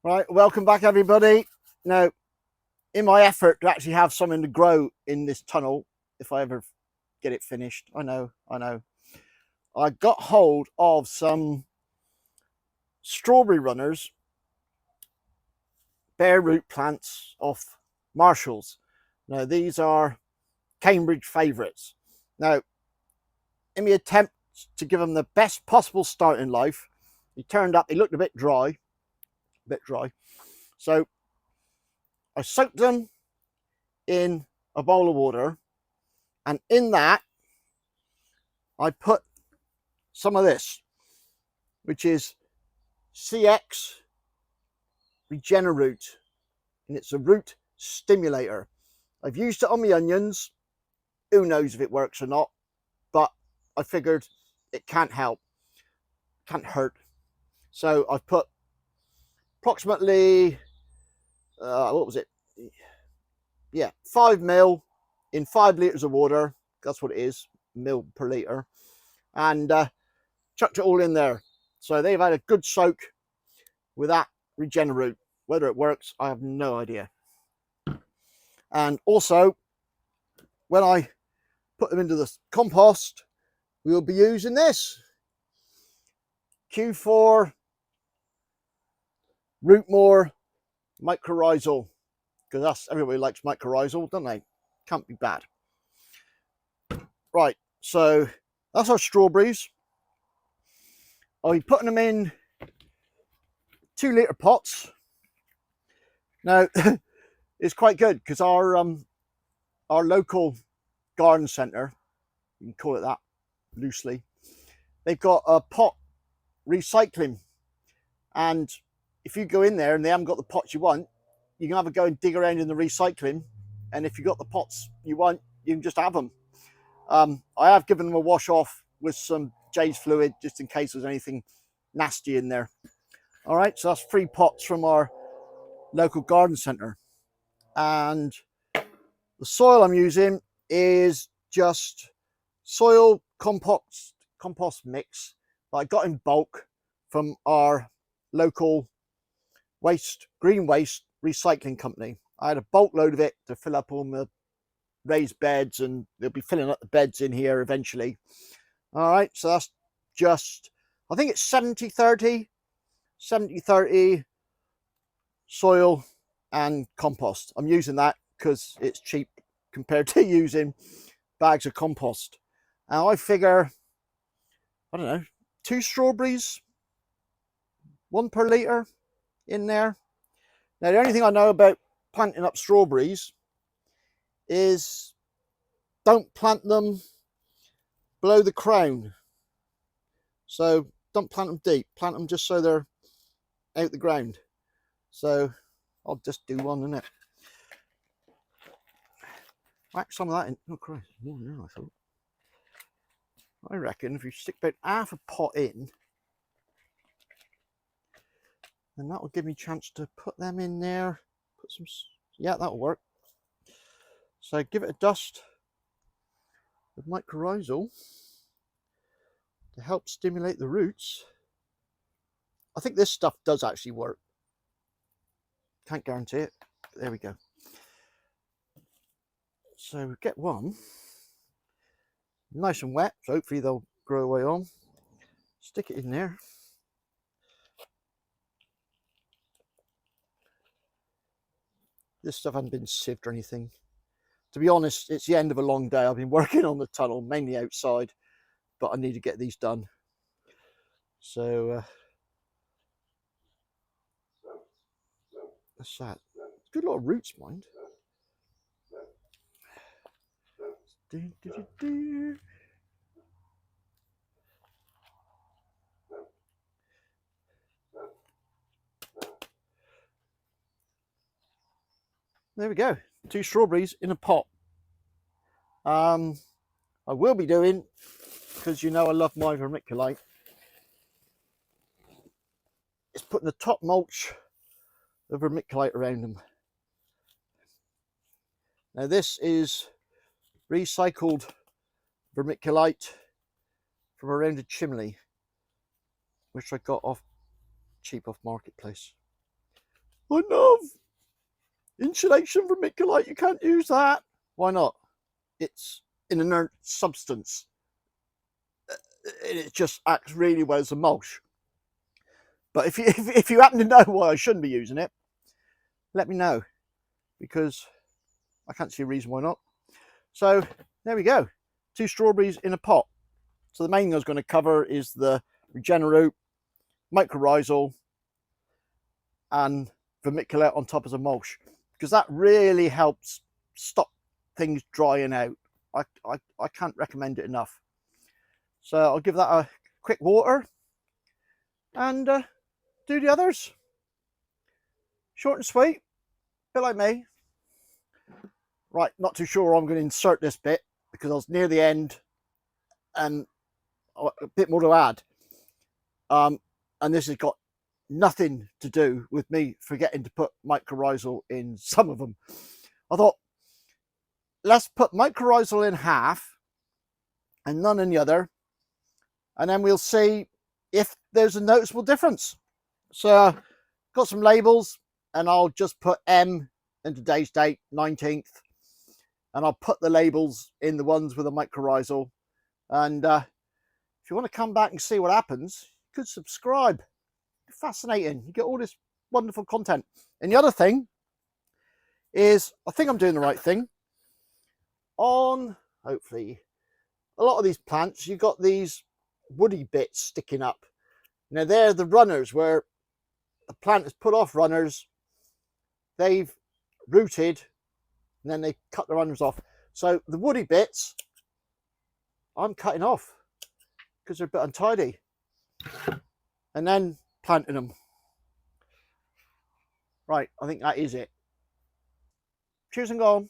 Right, welcome back everybody. Now, in my effort to actually have something to grow in this tunnel, if I ever get it finished, I know, I got hold of some strawberry runners, bare root plants off Marshalls. Now, these are Cambridge favourites. Now, in my attempt to give them the best possible start in life, he turned up, he looked a bit dry. So I soaked them in a bowl of water, and in that I put some of this, which is CX Regeneroot, and it's a root stimulator. I've used it on my onions. Who knows if it works or not, but I figured it can't hurt. So I've put approximately, what was it? Yeah, 5 ml in 5 litres of water. That's what it is, mil per litre. And chucked it all in there. So they've had a good soak with that Regeneroot. Whether it works, I have no idea. And also, when I put them into the compost, we'll be using this Q4 Rootmore mycorrhizal, because that's, everybody likes mycorrhizal, don't they? Can't be bad. Right, so that's our strawberries. I'll be putting them in 2 litre pots. Now, it's quite good because our local garden centre, you can call it that loosely, they've got a pot recycling, and if you go in there and they haven't got the pots you want, you can have a go and dig around in the recycling, and if you got the pots you want, you can just have them. I have given them a wash off with some Jay's fluid just in case there's anything nasty in there. All right, so that's 3 pots from our local garden centre. And the soil I'm using is just soil compost mix that I got in bulk from our local green waste recycling company. I had a bulk load of it to fill up all the raised beds, and they'll be filling up the beds in here eventually. All right, so that's just, I think it's 70-30 soil and compost. I'm using that because it's cheap compared to using bags of compost. And I figure, I don't know, 2 strawberries, 1 per litre in there. Now, the only thing I know about planting up strawberries is don't plant them below the crown. So don't plant them deep, plant them just so they're out the ground. So I'll just do 1, innit? Whack some of that in. Oh Christ, more than that, I thought. I reckon if you stick about half a pot in, then that will give me a chance to put them in there. Put some, yeah, that'll work. So give it a dust with mycorrhizal to help stimulate the roots. I think this stuff does actually work. Can't guarantee it, but there we go. So we get 1 nice and wet, so hopefully they'll grow away on. Stick it in there. This stuff hasn't been sieved or anything. To be honest, it's the end of a long day. I've been working on the tunnel, mainly outside, but I need to get these done. So that's that. Good lot of roots, mind. There we go. 2 strawberries in a pot. I will be doing, because you know I love my vermiculite, is putting the top mulch of vermiculite around them. Now this is recycled vermiculite from around a chimney, which I got cheap off Marketplace. I know. Insulation vermiculite, you can't use that. Why not? It's an inert substance. It just acts really well as a mulch. But if you happen to know why I shouldn't be using it, let me know, because I can't see a reason why not. So there we go, 2 strawberries in a pot. So the main thing I was going to cover is the Regeneroot, mycorrhizal, and vermiculite on top as a mulch, because that really helps stop things drying out. I can't recommend it enough. So I'll give that a quick water and do the others. Short and sweet, a bit like me. Right, not too sure I'm going to insert this bit because I was near the end and a bit more to add. And this has got nothing to do with me forgetting to put mycorrhizal in some of them. I thought, let's put mycorrhizal in half and none in the other, and then we'll see if there's a noticeable difference. So got some labels, and I'll just put M and today's date, 19th, and I'll put the labels in the ones with the mycorrhizal. And if you want to come back and see what happens, you could subscribe. Fascinating. You get all this wonderful content. And the other thing is, I think I'm doing the right thing. On, hopefully, a lot of these plants, you've got these woody bits sticking up. Now they're the runners, where the plant has put off runners, they've rooted, and then they cut the runners off. So the woody bits, I'm cutting off because they're a bit untidy, and then planting them. Right, I think that is it. Cheers and go on.